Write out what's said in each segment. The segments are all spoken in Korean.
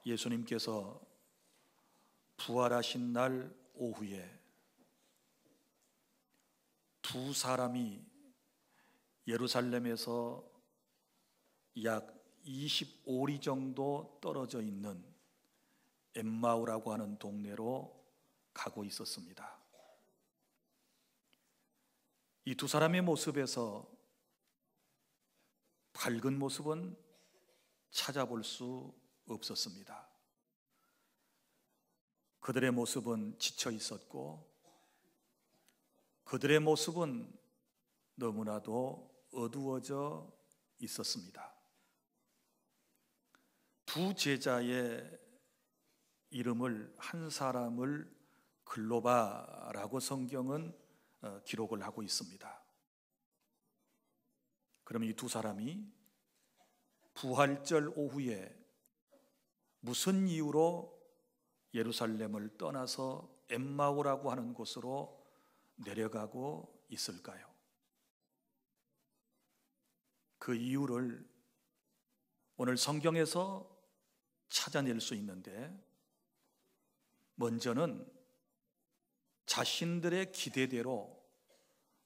예수님께서 부활하신 날 오후에 두 사람이 예루살렘에서 약 25리 정도 떨어져 있는 엠마오라고 하는 동네로 가고 있었습니다. 이 두 사람의 모습에서 밝은 모습은 찾아볼 수 없었습니다. 그들의 모습은 지쳐 있었고 그들의 모습은 너무나도 어두워져 있었습니다. 두 제자의 이름을 한 사람을 글로바라고 성경은 기록을 하고 있습니다. 그럼 이 두 사람이 부활절 오후에 무슨 이유로 예루살렘을 떠나서 엠마오라고 하는 곳으로 내려가고 있을까요? 그 이유를 오늘 성경에서 찾아낼 수 있는데, 먼저는 자신들의 기대대로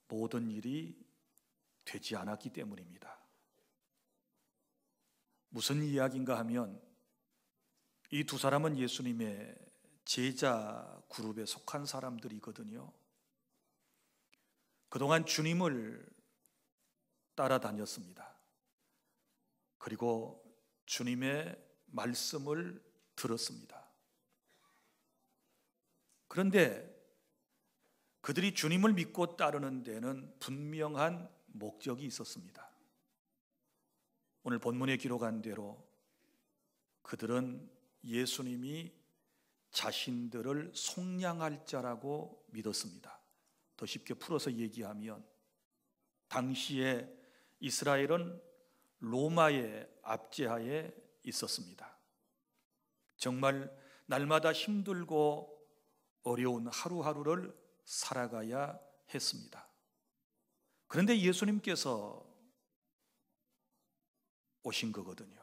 모든 일이 되지 않았기 때문입니다. 무슨 이야기인가 하면 이 두 사람은 예수님의 제자 그룹에 속한 사람들이거든요. 그동안 주님을 따라다녔습니다. 그리고 주님의 말씀을 들었습니다. 그런데 그들이 주님을 믿고 따르는 데는 분명한 목적이 있었습니다. 오늘 본문에 기록한 대로 그들은 예수님이 자신들을 속량할 자라고 믿었습니다. 더 쉽게 풀어서 얘기하면 당시에 이스라엘은 로마의 압제하에 있었습니다. 정말 날마다 힘들고 어려운 하루하루를 살아가야 했습니다. 그런데 예수님께서 오신 거거든요.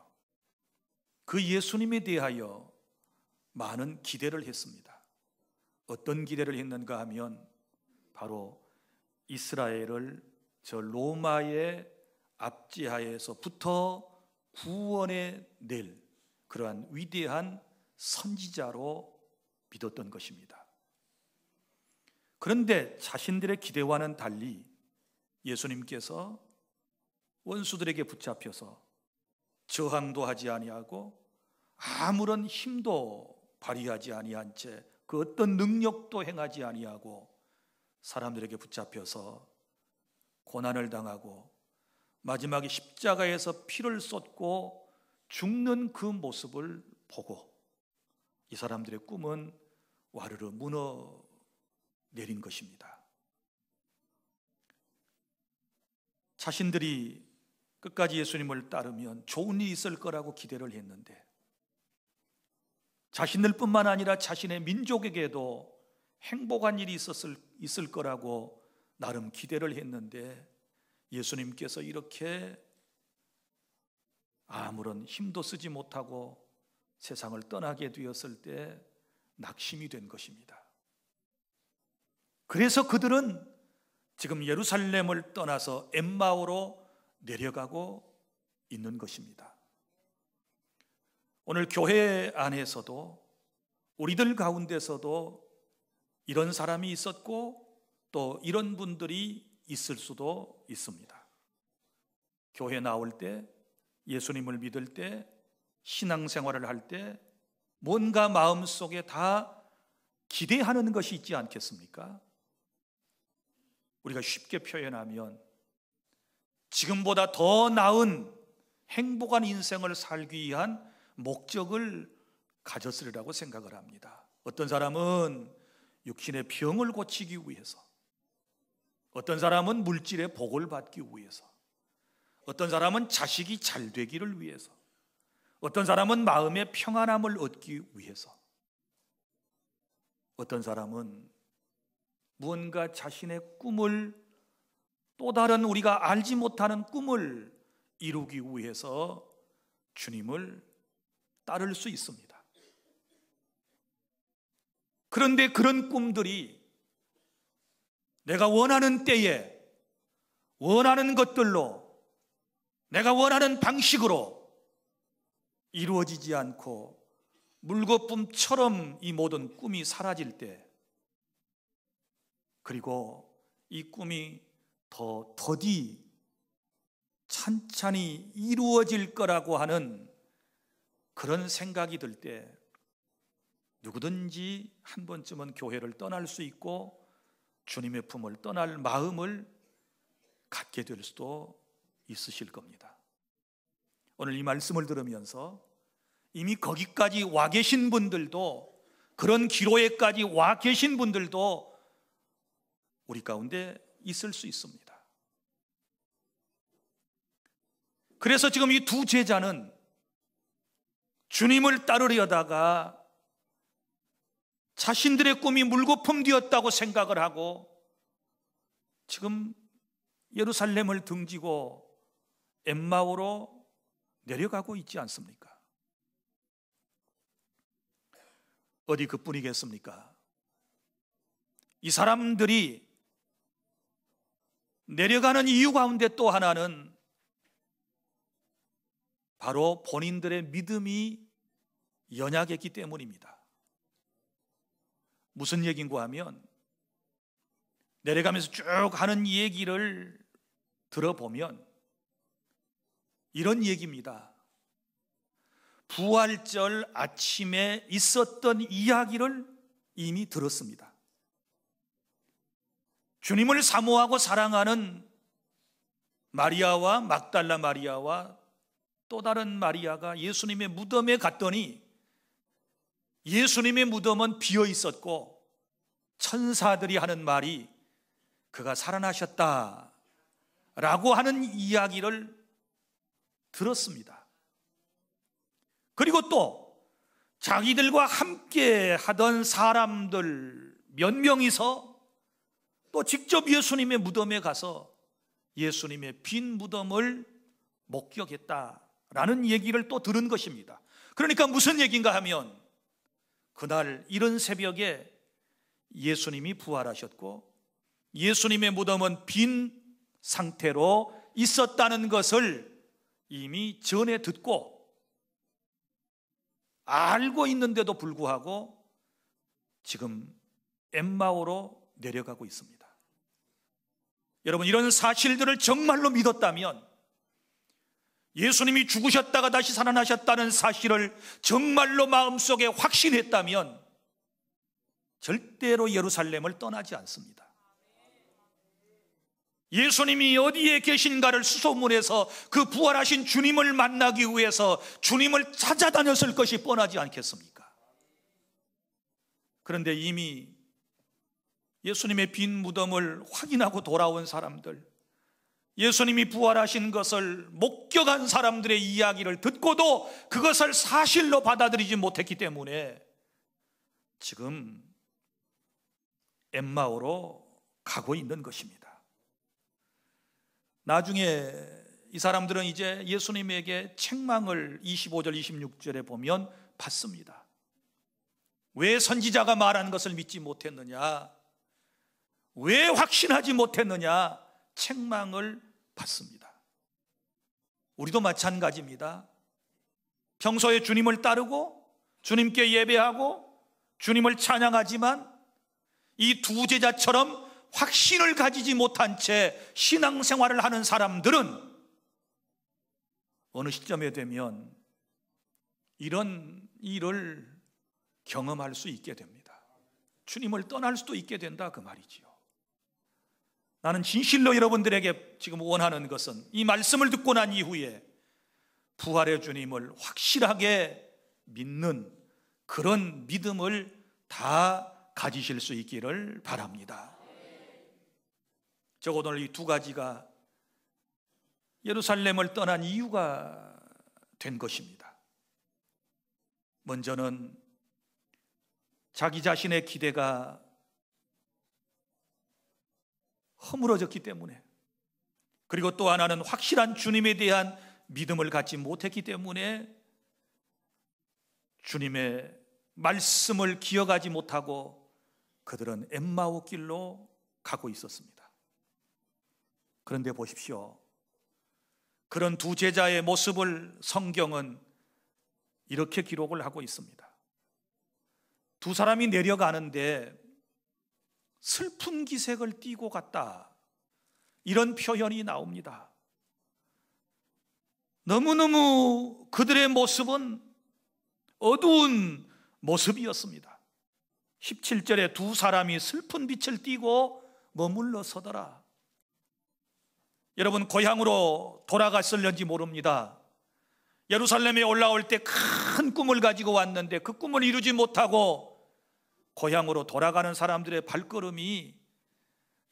그 예수님에 대하여 많은 기대를 했습니다. 어떤 기대를 했는가 하면 바로 이스라엘을 저 로마의 압제하에서부터 구원해 낼 그러한 위대한 선지자로 믿었던 것입니다. 그런데 자신들의 기대와는 달리 예수님께서 원수들에게 붙잡혀서 저항도 하지 아니하고 아무런 힘도 발휘하지 아니한 채 그 어떤 능력도 행하지 아니하고 사람들에게 붙잡혀서 고난을 당하고 마지막에 십자가에서 피를 쏟고 죽는 그 모습을 보고 이 사람들의 꿈은 와르르 무너 내린 것입니다. 자신들이 끝까지 예수님을 따르면 좋은 일이 있을 거라고 기대를 했는데, 자신들뿐만 아니라 자신의 민족에게도 행복한 일이 있을 거라고 나름 기대를 했는데, 예수님께서 이렇게 아무런 힘도 쓰지 못하고 세상을 떠나게 되었을 때 낙심이 된 것입니다. 그래서 그들은 지금 예루살렘을 떠나서 엠마오로 내려가고 있는 것입니다. 오늘 교회 안에서도 우리들 가운데서도 이런 사람이 있었고 또 이런 분들이 있을 수도 있습니다. 교회 나올 때, 예수님을 믿을 때, 신앙생활을 할 때 뭔가 마음속에 다 기대하는 것이 있지 않겠습니까? 우리가 쉽게 표현하면 지금보다 더 나은 행복한 인생을 살기 위한 목적을 가졌으리라고 생각을 합니다. 어떤 사람은 육신의 병을 고치기 위해서, 어떤 사람은 물질의 복을 받기 위해서, 어떤 사람은 자식이 잘 되기를 위해서, 어떤 사람은 마음의 평안함을 얻기 위해서, 어떤 사람은 무언가 자신의 꿈을, 또 다른 우리가 알지 못하는 꿈을 이루기 위해서 주님을 따를 수 있습니다. 그런데 그런 꿈들이 내가 원하는 때에 원하는 것들로 내가 원하는 방식으로 이루어지지 않고 물거품처럼 이 모든 꿈이 사라질 때, 그리고 이 꿈이 더디 찬찬히 이루어질 거라고 하는 그런 생각이 들 때 누구든지 한 번쯤은 교회를 떠날 수 있고 주님의 품을 떠날 마음을 갖게 될 수도 있으실 겁니다. 오늘 이 말씀을 들으면서 이미 거기까지 와 계신 분들도, 그런 기로에까지 와 계신 분들도 우리 가운데 있을 수 있습니다. 그래서 지금 이 두 제자는 주님을 따르려다가 자신들의 꿈이 물거품 되었다고 생각을 하고 지금 예루살렘을 등지고 엠마오로 내려가고 있지 않습니까? 어디 그뿐이겠습니까? 이 사람들이 내려가는 이유 가운데 또 하나는 바로 본인들의 믿음이 연약했기 때문입니다. 무슨 얘기인가 하면 내려가면서 쭉 하는 얘기를 들어보면 이런 얘기입니다. 부활절 아침에 있었던 이야기를 이미 들었습니다. 주님을 사모하고 사랑하는 마리아와 막달라 마리아와 또 다른 마리아가 예수님의 무덤에 갔더니 예수님의 무덤은 비어 있었고 천사들이 하는 말이 그가 살아나셨다 라고 하는 이야기를 들었습니다. 그리고 또 자기들과 함께 하던 사람들 몇 명이서 또 직접 예수님의 무덤에 가서 예수님의 빈 무덤을 목격했다라는 얘기를 또 들은 것입니다. 그러니까 무슨 얘기인가 하면 그날 이른 새벽에 예수님이 부활하셨고 예수님의 무덤은 빈 상태로 있었다는 것을 이미 전에 듣고 알고 있는데도 불구하고 지금 엠마오로 내려가고 있습니다. 여러분, 이런 사실들을 정말로 믿었다면, 예수님이 죽으셨다가 다시 살아나셨다는 사실을 정말로 마음속에 확신했다면 절대로 예루살렘을 떠나지 않습니다. 예수님이 어디에 계신가를 수소문해서 그 부활하신 주님을 만나기 위해서 주님을 찾아다녔을 것이 뻔하지 않겠습니까? 그런데 이미 예수님의 빈 무덤을 확인하고 돌아온 사람들, 예수님이 부활하신 것을 목격한 사람들의 이야기를 듣고도 그것을 사실로 받아들이지 못했기 때문에 지금 엠마오로 가고 있는 것입니다. 나중에 이 사람들은 이제 예수님에게 책망을 25절 26절에 보면 받습니다. 왜 선지자가 말한 것을 믿지 못했느냐, 왜 확신하지 못했느냐, 책망을 받습니다. 우리도 마찬가지입니다. 평소에 주님을 따르고 주님께 예배하고 주님을 찬양하지만 이 두 제자처럼 확신을 가지지 못한 채 신앙생활을 하는 사람들은 어느 시점에 되면 이런 일을 경험할 수 있게 됩니다. 주님을 떠날 수도 있게 된다, 그 말이지요. 나는 진실로 여러분들에게 지금 원하는 것은 이 말씀을 듣고 난 이후에 부활의 주님을 확실하게 믿는 그런 믿음을 다 가지실 수 있기를 바랍니다. 적어도 오늘 이 두 가지가 예루살렘을 떠난 이유가 된 것입니다. 먼저는 자기 자신의 기대가 허물어졌기 때문에, 그리고 또 하나는 확실한 주님에 대한 믿음을 갖지 못했기 때문에 주님의 말씀을 기억하지 못하고 그들은 엠마오 길로 가고 있었습니다. 그런데 보십시오. 그런 두 제자의 모습을 성경은 이렇게 기록을 하고 있습니다. 두 사람이 내려가는데 슬픈 기색을 띠고 갔다, 이런 표현이 나옵니다. 너무너무 그들의 모습은 어두운 모습이었습니다. 17절에 두 사람이 슬픈 빛을 띠고 머물러 서더라. 여러분, 고향으로 돌아갔을는지 모릅니다. 예루살렘에 올라올 때 큰 꿈을 가지고 왔는데 그 꿈을 이루지 못하고 고향으로 돌아가는 사람들의 발걸음이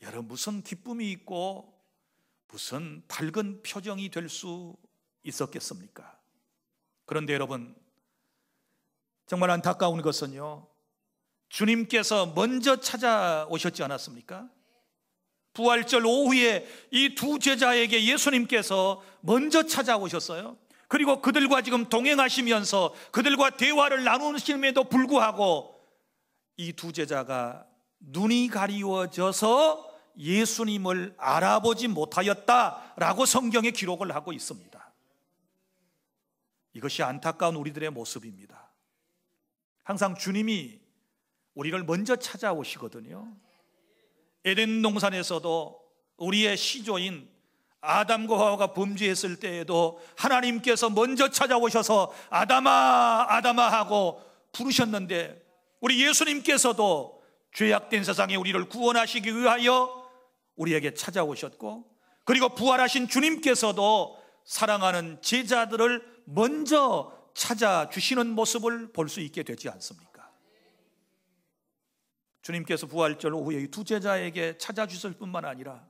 여러분 무슨 기쁨이 있고 무슨 밝은 표정이 될 수 있었겠습니까? 그런데 여러분, 정말 안타까운 것은요, 주님께서 먼저 찾아오셨지 않았습니까? 부활절 오후에 이 두 제자에게 예수님께서 먼저 찾아오셨어요. 그리고 그들과 지금 동행하시면서 그들과 대화를 나누심에도 불구하고 이 두 제자가 눈이 가리워져서 예수님을 알아보지 못하였다라고 성경에 기록을 하고 있습니다. 이것이 안타까운 우리들의 모습입니다. 항상 주님이 우리를 먼저 찾아오시거든요. 에덴 동산에서도 우리의 시조인 아담과 하와가 범죄했을 때에도 하나님께서 먼저 찾아오셔서 아담아 아담아 하고 부르셨는데, 우리 예수님께서도 죄악된 세상에 우리를 구원하시기 위하여 우리에게 찾아오셨고, 그리고 부활하신 주님께서도 사랑하는 제자들을 먼저 찾아주시는 모습을 볼 수 있게 되지 않습니까? 주님께서 부활절 오후에 이 두 제자에게 찾아주실 뿐만 아니라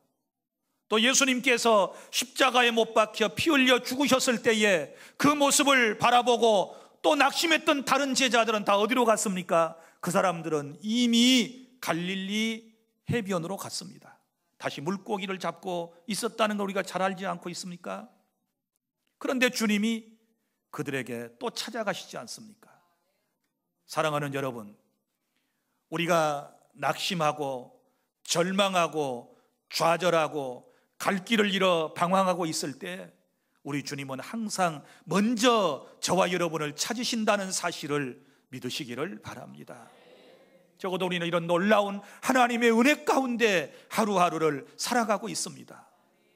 또 예수님께서 십자가에 못 박혀 피 흘려 죽으셨을 때에 그 모습을 바라보고 또 낙심했던 다른 제자들은 다 어디로 갔습니까? 그 사람들은 이미 갈릴리 해변으로 갔습니다. 다시 물고기를 잡고 있었다는 걸 우리가 잘 알지 않고 있습니까? 그런데 주님이 그들에게 또 찾아가시지 않습니까? 사랑하는 여러분, 우리가 낙심하고 절망하고 좌절하고 갈 길을 잃어 방황하고 있을 때 우리 주님은 항상 먼저 저와 여러분을 찾으신다는 사실을 믿으시기를 바랍니다. 적어도 우리는 이런 놀라운 하나님의 은혜 가운데 하루하루를 살아가고 있습니다.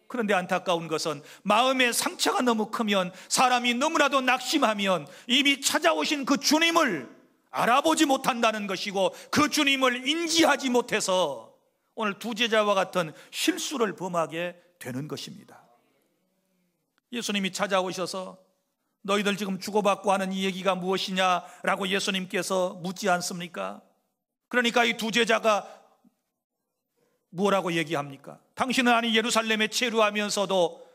그런데 안타까운 것은 마음의 상처가 너무 크면, 사람이 너무나도 낙심하면 이미 찾아오신 그 주님을 알아보지 못한다는 것이고, 그 주님을 인지하지 못해서 오늘 두 제자와 같은 실수를 범하게 되는 것입니다. 예수님이 찾아오셔서 너희들 지금 주고받고 하는 이 얘기가 무엇이냐라고 예수님께서 묻지 않습니까? 그러니까 이 두 제자가 뭐라고 얘기합니까? 당신은 아니 예루살렘에 체류하면서도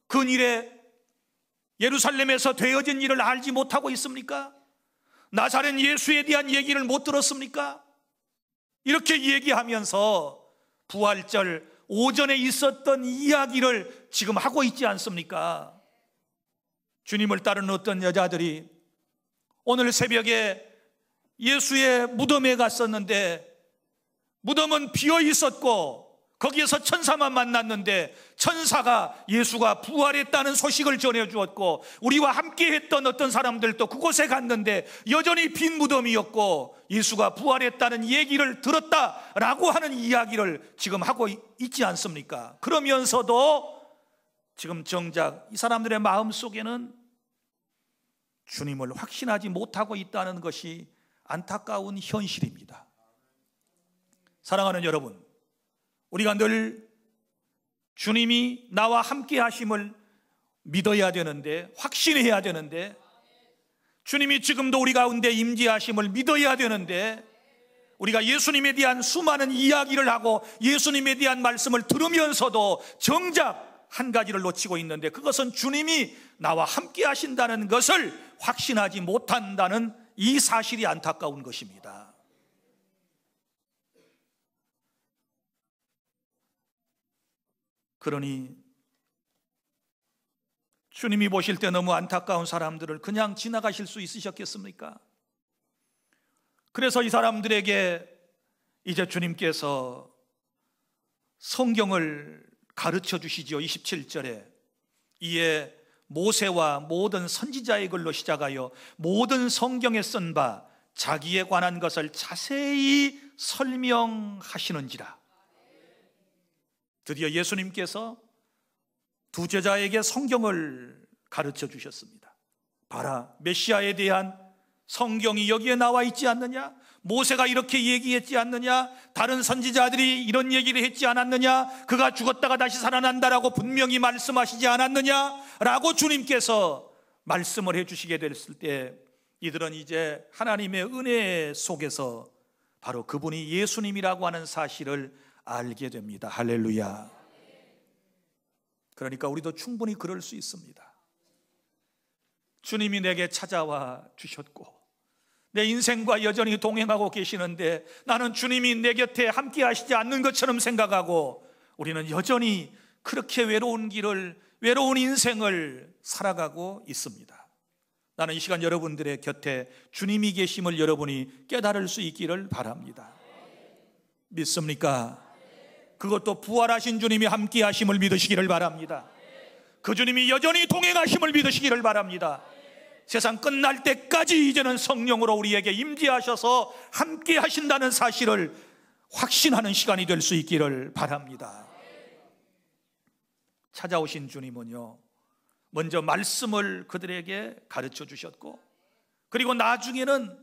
근일에 예루살렘에서 되어진 일을 알지 못하고 있습니까? 나사렛 예수에 대한 얘기를 못 들었습니까? 이렇게 얘기하면서 부활절 오전에 있었던 이야기를 지금 하고 있지 않습니까? 주님을 따르는 어떤 여자들이 오늘 새벽에 예수의 무덤에 갔었는데 무덤은 비어 있었고 거기에서 천사만 만났는데 천사가 예수가 부활했다는 소식을 전해주었고, 우리와 함께 했던 어떤 사람들도 그곳에 갔는데 여전히 빈 무덤이었고 예수가 부활했다는 얘기를 들었다라고 하는 이야기를 지금 하고 있지 않습니까? 그러면서도 지금 정작 이 사람들의 마음 속에는 주님을 확신하지 못하고 있다는 것이 안타까운 현실입니다. 사랑하는 여러분, 우리가 늘 주님이 나와 함께 하심을 믿어야 되는데, 확신해야 되는데, 주님이 지금도 우리 가운데 임재하심을 믿어야 되는데, 우리가 예수님에 대한 수많은 이야기를 하고 예수님에 대한 말씀을 들으면서도 정작 한 가지를 놓치고 있는데, 그것은 주님이 나와 함께 하신다는 것을 확신하지 못한다는 이 사실이 안타까운 것입니다. 그러니 주님이 보실 때 너무 안타까운 사람들을 그냥 지나가실 수 있으셨겠습니까? 그래서 이 사람들에게 이제 주님께서 성경을 가르쳐 주시죠. 27절에 이에 모세와 모든 선지자의 글로 시작하여 모든 성경에 쓴 바 자기에 관한 것을 자세히 설명하시는지라. 드디어 예수님께서 두 제자에게 성경을 가르쳐 주셨습니다. 봐라, 메시아에 대한 성경이 여기에 나와 있지 않느냐? 모세가 이렇게 얘기했지 않느냐? 다른 선지자들이 이런 얘기를 했지 않았느냐? 그가 죽었다가 다시 살아난다라고 분명히 말씀하시지 않았느냐? 라고 주님께서 말씀을 해주시게 됐을 때 이들은 이제 하나님의 은혜 속에서 바로 그분이 예수님이라고 하는 사실을 알게 됩니다. 할렐루야. 그러니까 우리도 충분히 그럴 수 있습니다. 주님이 내게 찾아와 주셨고 내 인생과 여전히 동행하고 계시는데 나는 주님이 내 곁에 함께 하시지 않는 것처럼 생각하고 우리는 여전히 그렇게 외로운 길을, 외로운 인생을 살아가고 있습니다. 나는 이 시간 여러분들의 곁에 주님이 계심을 여러분이 깨달을 수 있기를 바랍니다. 믿습니까? 그것도 부활하신 주님이 함께 하심을 믿으시기를 바랍니다. 그 주님이 여전히 동행하심을 믿으시기를 바랍니다. 세상 끝날 때까지 이제는 성령으로 우리에게 임재하셔서 함께 하신다는 사실을 확신하는 시간이 될 수 있기를 바랍니다. 찾아오신 주님은요, 먼저 말씀을 그들에게 가르쳐 주셨고 그리고 나중에는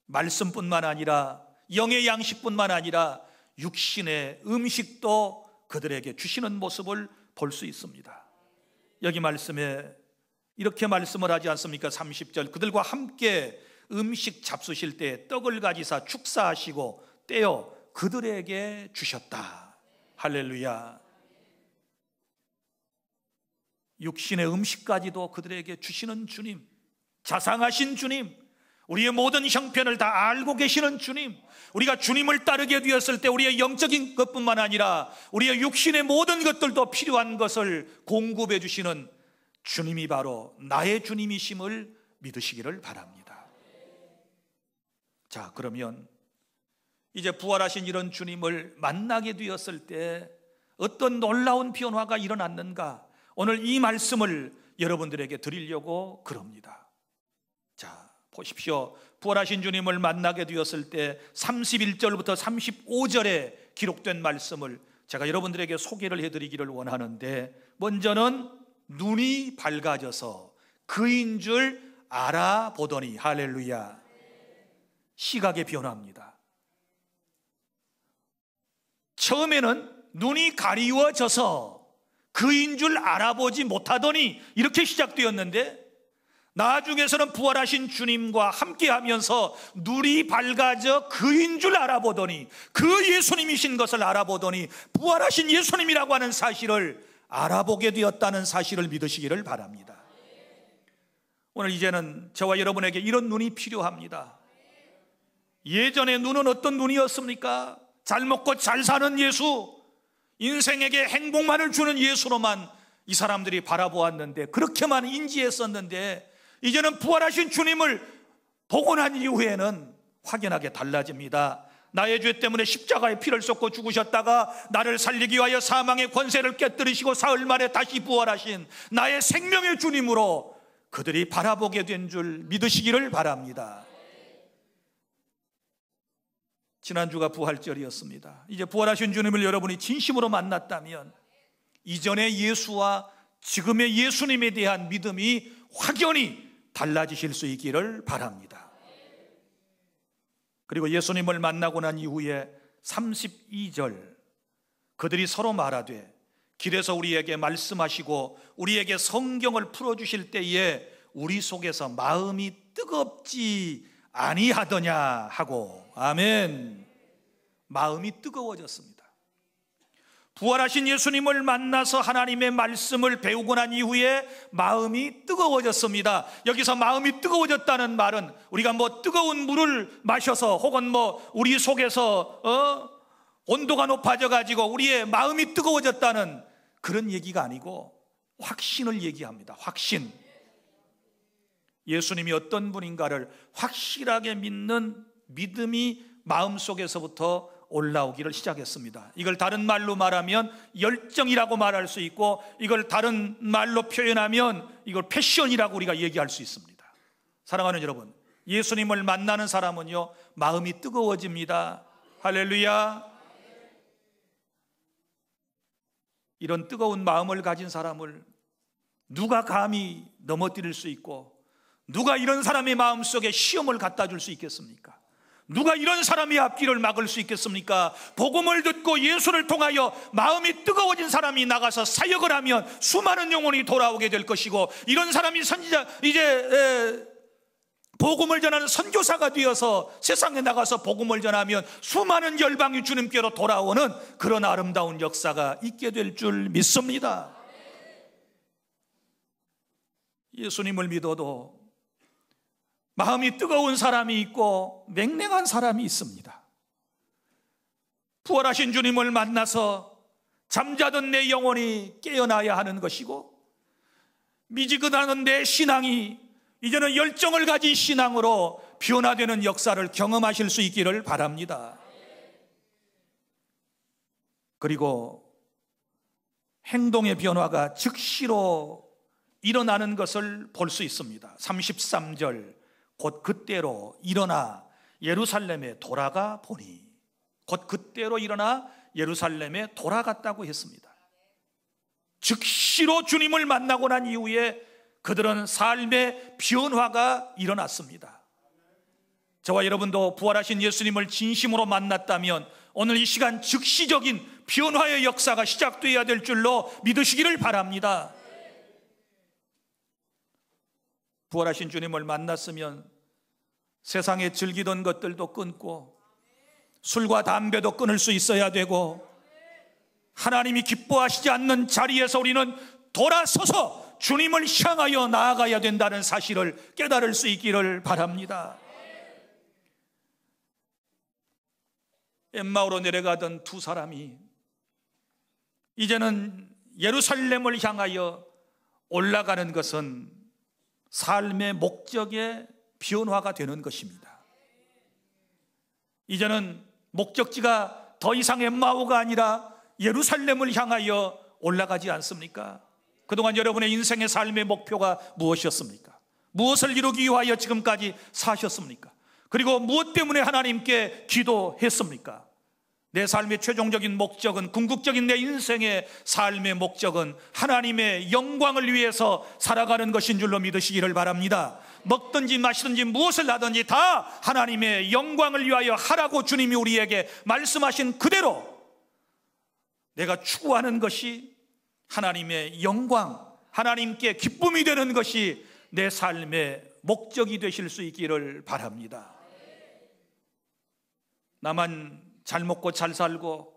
말씀뿐만 아니라 영의 양식뿐만 아니라 육신의 음식도 그들에게 주시는 모습을 볼 수 있습니다. 여기 말씀에 이렇게 말씀을 하지 않습니까? 30절 그들과 함께 음식 잡수실 때 떡을 가지사 축사하시고 떼어 그들에게 주셨다. 할렐루야. 육신의 음식까지도 그들에게 주시는 주님, 자상하신 주님, 우리의 모든 형편을 다 알고 계시는 주님, 우리가 주님을 따르게 되었을 때 우리의 영적인 것뿐만 아니라 우리의 육신의 모든 것들도 필요한 것을 공급해 주시는 주님이 바로 나의 주님이심을 믿으시기를 바랍니다. 자, 그러면 이제 부활하신 이런 주님을 만나게 되었을 때 어떤 놀라운 변화가 일어났는가? 오늘 이 말씀을 여러분들에게 드리려고 그럽니다. 자, 보십시오. 부활하신 주님을 만나게 되었을 때 31절부터 35절에 기록된 말씀을 제가 여러분들에게 소개를 해드리기를 원하는데, 먼저는 눈이 밝아져서 그인 줄 알아보더니, 할렐루야, 시각의 변화입니다. 처음에는 눈이 가리워져서 그인 줄 알아보지 못하더니 이렇게 시작되었는데, 나중에서는 부활하신 주님과 함께하면서 눈이 밝아져 그인 줄 알아보더니, 그 예수님이신 것을 알아보더니 부활하신 예수님이라고 하는 사실을 알아보게 되었다는 사실을 믿으시기를 바랍니다. 오늘 이제는 저와 여러분에게 이런 눈이 필요합니다. 예전의 눈은 어떤 눈이었습니까? 잘 먹고 잘 사는 예수, 인생에게 행복만을 주는 예수로만 이 사람들이 바라보았는데, 그렇게만 인지했었는데, 이제는 부활하신 주님을 보고 난 이후에는 확연하게 달라집니다. 나의 죄 때문에 십자가에 피를 쏟고 죽으셨다가 나를 살리기 위하여 사망의 권세를 깨뜨리시고 사흘 만에 다시 부활하신 나의 생명의 주님으로 그들이 바라보게 된 줄 믿으시기를 바랍니다. 지난주가 부활절이었습니다. 이제 부활하신 주님을 여러분이 진심으로 만났다면 이전의 예수와 지금의 예수님에 대한 믿음이 확연히 달라지실 수 있기를 바랍니다. 그리고 예수님을 만나고 난 이후에 32절 그들이 서로 말하되, 길에서 우리에게 말씀하시고 우리에게 성경을 풀어주실 때에 우리 속에서 마음이 뜨겁지 아니하더냐 하고, 아멘. 마음이 뜨거워졌습니다. 부활하신 예수님을 만나서 하나님의 말씀을 배우고 난 이후에 마음이 뜨거워졌습니다. 여기서 마음이 뜨거워졌다는 말은 우리가 뜨거운 물을 마셔서 혹은 우리 속에서 온도가 높아져 가지고 우리의 마음이 뜨거워졌다는 그런 얘기가 아니고 확신을 얘기합니다. 확신. 예수님이 어떤 분인가를 확실하게 믿는 믿음이 마음속에서부터 올라오기를 시작했습니다. 이걸 다른 말로 말하면 열정이라고 말할 수 있고, 이걸 다른 말로 표현하면 이걸 패션이라고 우리가 얘기할 수 있습니다. 사랑하는 여러분, 예수님을 만나는 사람은요, 마음이 뜨거워집니다. 할렐루야. 이런 뜨거운 마음을 가진 사람을 누가 감히 넘어뜨릴 수 있고, 누가 이런 사람의 마음속에 시험을 갖다 줄 수 있겠습니까? 누가 이런 사람의 앞길을 막을 수 있겠습니까? 복음을 듣고 예수를 통하여 마음이 뜨거워진 사람이 나가서 사역을 하면 수많은 영혼이 돌아오게 될 것이고, 이런 사람이 선지자, 복음을 전하는 선교사가 되어서 세상에 나가서 복음을 전하면 수많은 열방이 주님께로 돌아오는 그런 아름다운 역사가 있게 될 줄 믿습니다. 예수님을 믿어도 마음이 뜨거운 사람이 있고 냉랭한 사람이 있습니다. 부활하신 주님을 만나서 잠자던 내 영혼이 깨어나야 하는 것이고, 미지근하는 내 신앙이 이제는 열정을 가진 신앙으로 변화되는 역사를 경험하실 수 있기를 바랍니다. 그리고 행동의 변화가 즉시로 일어나는 것을 볼 수 있습니다. 33절, 곧 그때로 일어나 예루살렘에 돌아가 보니, 곧 그때로 일어나 예루살렘에 돌아갔다고 했습니다. 즉시로 주님을 만나고 난 이후에 그들은 삶의 변화가 일어났습니다. 저와 여러분도 부활하신 예수님을 진심으로 만났다면 오늘 이 시간 즉시적인 변화의 역사가 시작되어야 될 줄로 믿으시기를 바랍니다. 부활하신 주님을 만났으면 세상에 즐기던 것들도 끊고 술과 담배도 끊을 수 있어야 되고, 하나님이 기뻐하시지 않는 자리에서 우리는 돌아서서 주님을 향하여 나아가야 된다는 사실을 깨달을 수 있기를 바랍니다. 엠마오로 내려가던 두 사람이 이제는 예루살렘을 향하여 올라가는 것은 삶의 목적의 변화가 되는 것입니다. 이제는 목적지가 더 이상 엠마오가 아니라 예루살렘을 향하여 올라가지 않습니까? 그동안 여러분의 인생의 삶의 목표가 무엇이었습니까? 무엇을 이루기 위하여 지금까지 사셨습니까? 그리고 무엇 때문에 하나님께 기도했습니까? 내 삶의 최종적인 목적은, 궁극적인 내 인생의 삶의 목적은 하나님의 영광을 위해서 살아가는 것인 줄로 믿으시기를 바랍니다. 먹든지 마시든지 무엇을 하든지 다 하나님의 영광을 위하여 하라고 주님이 우리에게 말씀하신 그대로 내가 추구하는 것이 하나님의 영광, 하나님께 기쁨이 되는 것이 내 삶의 목적이 되실 수 있기를 바랍니다. 나만 잘 먹고 잘 살고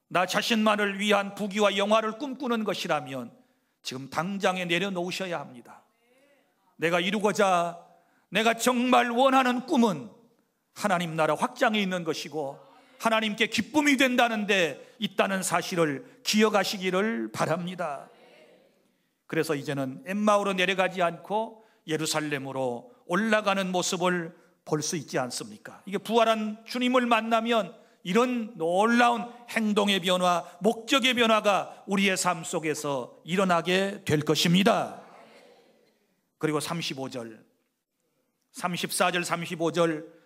나 자신만을 위한 부귀와 영화를 꿈꾸는 것이라면 지금 당장에 내려놓으셔야 합니다. 내가 이루고자, 내가 정말 원하는 꿈은 하나님 나라 확장에 있는 것이고 하나님께 기쁨이 된다는 데 있다는 사실을 기억하시기를 바랍니다. 그래서 이제는 엠마오로 내려가지 않고 예루살렘으로 올라가는 모습을 볼 수 있지 않습니까? 이게 부활한 주님을 만나면 이런 놀라운 행동의 변화, 목적의 변화가 우리의 삶 속에서 일어나게 될 것입니다. 그리고 34절, 35절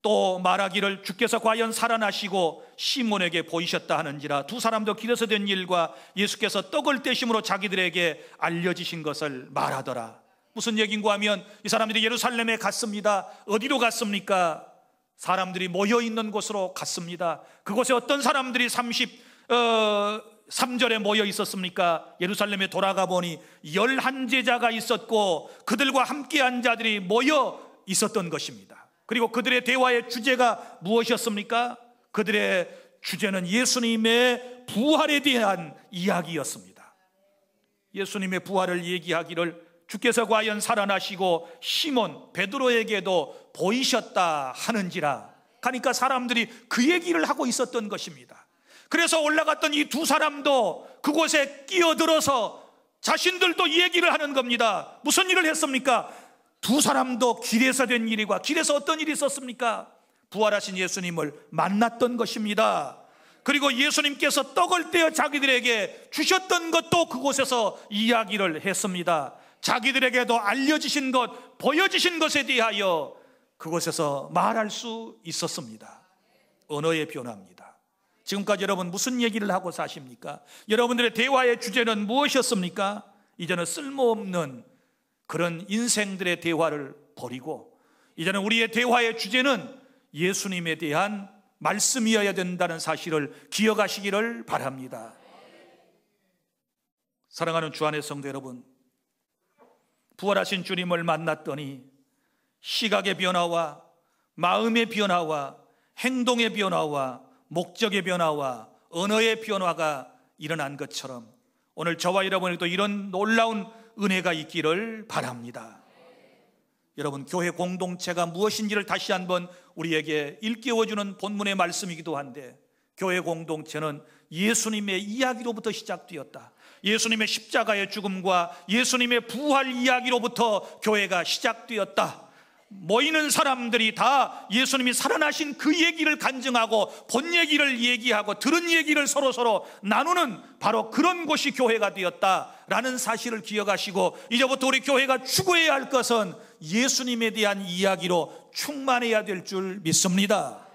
또 말하기를 주께서 과연 살아나시고 시몬에게 보이셨다 하는지라. 두 사람도 길에서 된 일과 예수께서 떡을 떼심으로 자기들에게 알려지신 것을 말하더라. 무슨 얘기인가 하면 이 사람들이 예루살렘에 갔습니다. 어디로 갔습니까? 사람들이 모여있는 곳으로 갔습니다. 그곳에 어떤 사람들이 33절에 모여 있었습니까? 예루살렘에 돌아가 보니 11제자가 있었고 그들과 함께한 자들이 모여 있었던 것입니다. 그리고 그들의 대화의 주제가 무엇이었습니까? 그들의 주제는 예수님의 부활에 대한 이야기였습니다. 예수님의 부활을 얘기하기를 주께서 과연 살아나시고 시몬 베드로에게도 보이셨다 하는지라. 그러니까 사람들이 그 얘기를 하고 있었던 것입니다. 그래서 올라갔던 이 두 사람도 그곳에 끼어들어서 자신들도 얘기를 하는 겁니다. 무슨 일을 했습니까? 두 사람도 길에서 된 일이고, 길에서 어떤 일이 있었습니까? 부활하신 예수님을 만났던 것입니다. 그리고 예수님께서 떡을 떼어 자기들에게 주셨던 것도 그곳에서 이야기를 했습니다. 자기들에게도 알려주신 것, 보여주신 것에 대하여 그곳에서 말할 수 있었습니다. 언어의 변화입니다. 지금까지 여러분 무슨 얘기를 하고 사십니까? 여러분들의 대화의 주제는 무엇이었습니까? 이제는 쓸모없는 그런 인생들의 대화를 버리고 이제는 우리의 대화의 주제는 예수님에 대한 말씀이어야 된다는 사실을 기억하시기를 바랍니다. 사랑하는 주 안의 성도 여러분, 부활하신 주님을 만났더니 시각의 변화와 마음의 변화와 행동의 변화와 목적의 변화와 언어의 변화가 일어난 것처럼 오늘 저와 여러분에게도 이런 놀라운 은혜가 있기를 바랍니다. 여러분, 교회 공동체가 무엇인지를 다시 한번 우리에게 일깨워주는 본문의 말씀이기도 한데, 교회 공동체는 예수님의 이야기로부터 시작되었다. 예수님의 십자가의 죽음과 예수님의 부활 이야기로부터 교회가 시작되었다. 모이는 사람들이 다 예수님이 살아나신 그 얘기를 간증하고 본 얘기를 얘기하고 들은 얘기를 서로 나누는 바로 그런 곳이 교회가 되었다라는 사실을 기억하시고, 이제부터 우리 교회가 추구해야 할 것은 예수님에 대한 이야기로 충만해야 될 줄 믿습니다.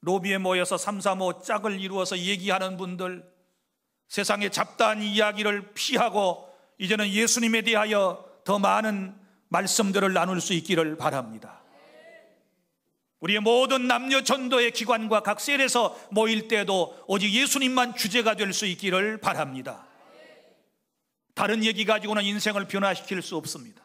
로비에 모여서 335 짝을 이루어서 얘기하는 분들, 세상의 잡다한 이야기를 피하고 이제는 예수님에 대하여 더 많은 말씀들을 나눌 수 있기를 바랍니다. 우리의 모든 남녀 전도의 기관과 각 셀에서 모일 때도 오직 예수님만 주제가 될 수 있기를 바랍니다. 다른 얘기 가지고는 인생을 변화시킬 수 없습니다.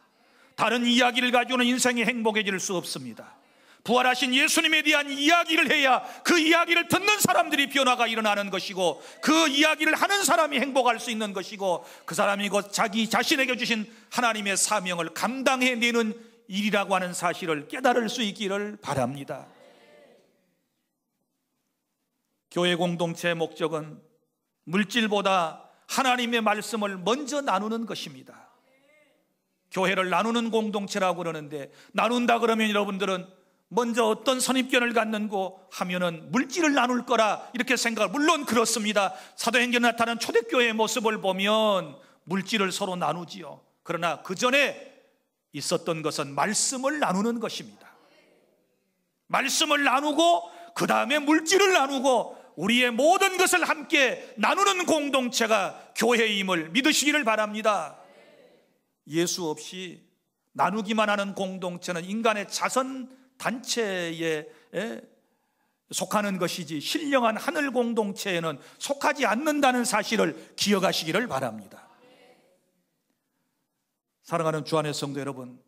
다른 이야기를 가지고는 인생이 행복해질 수 없습니다. 부활하신 예수님에 대한 이야기를 해야 그 이야기를 듣는 사람들이 변화가 일어나는 것이고, 그 이야기를 하는 사람이 행복할 수 있는 것이고, 그 사람이 곧 자기 자신에게 주신 하나님의 사명을 감당해내는 일이라고 하는 사실을 깨달을 수 있기를 바랍니다. 교회 공동체의 목적은 물질보다 하나님의 말씀을 먼저 나누는 것입니다. 교회를 나누는 공동체라고 그러는데, 나눈다 그러면 여러분들은 먼저 어떤 선입견을 갖는고 하면은 물질을 나눌 거라 이렇게 생각을, 물론 그렇습니다. 사도행전에 나타난 초대교회의 모습을 보면 물질을 서로 나누지요. 그러나 그 전에 있었던 것은 말씀을 나누는 것입니다. 말씀을 나누고 그 다음에 물질을 나누고 우리의 모든 것을 함께 나누는 공동체가 교회임을 믿으시기를 바랍니다. 예수 없이 나누기만 하는 공동체는 인간의 자선 단체에 속하는 것이지 신령한 하늘 공동체에는 속하지 않는다는 사실을 기억하시기를 바랍니다. 사랑하는 주 안의 성도 여러분,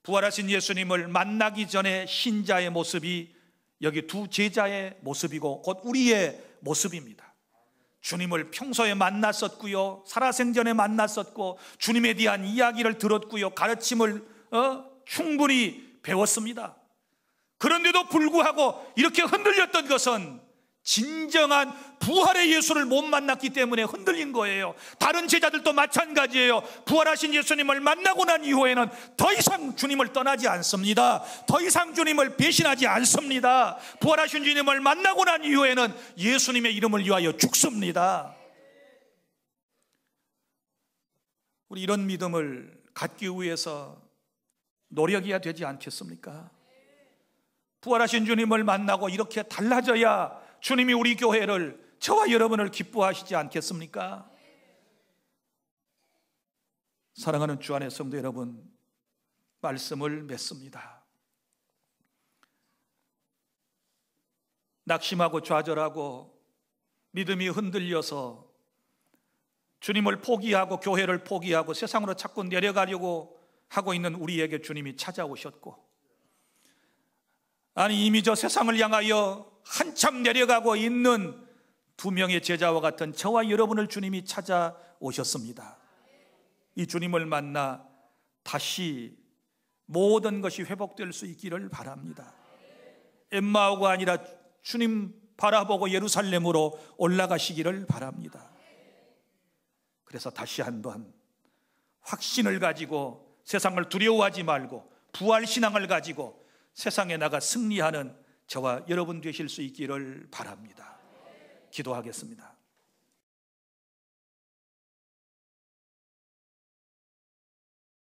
부활하신 예수님을 만나기 전에 신자의 모습이 여기 두 제자의 모습이고 곧 우리의 모습입니다. 주님을 평소에 만났었고요, 살아생전에 만났었고, 주님에 대한 이야기를 들었고요, 가르침을 충분히 배웠습니다. 그런데도 불구하고 이렇게 흔들렸던 것은 진정한 부활의 예수를 못 만났기 때문에 흔들린 거예요. 다른 제자들도 마찬가지예요. 부활하신 예수님을 만나고 난 이후에는 더 이상 주님을 떠나지 않습니다. 더 이상 주님을 배신하지 않습니다. 부활하신 주님을 만나고 난 이후에는 예수님의 이름을 위하여 죽습니다. 우리 이런 믿음을 갖기 위해서 노력해야 되지 않겠습니까? 부활하신 주님을 만나고 이렇게 달라져야 주님이 우리 교회를, 저와 여러분을 기뻐하시지 않겠습니까? 사랑하는 주 안의 성도 여러분, 말씀을 맺습니다. 낙심하고 좌절하고 믿음이 흔들려서 주님을 포기하고 교회를 포기하고 세상으로 자꾸 내려가려고 하고 있는 우리에게 주님이 찾아오셨고, 아니 이미 저 세상을 향하여 한참 내려가고 있는 두 명의 제자와 같은 저와 여러분을 주님이 찾아오셨습니다. 이 주님을 만나 다시 모든 것이 회복될 수 있기를 바랍니다. 엠마오가 아니라 주님 바라보고 예루살렘으로 올라가시기를 바랍니다. 그래서 다시 한번 확신을 가지고 세상을 두려워하지 말고 부활 신앙을 가지고 세상에 나가 승리하는 저와 여러분 되실 수 있기를 바랍니다. 기도하겠습니다.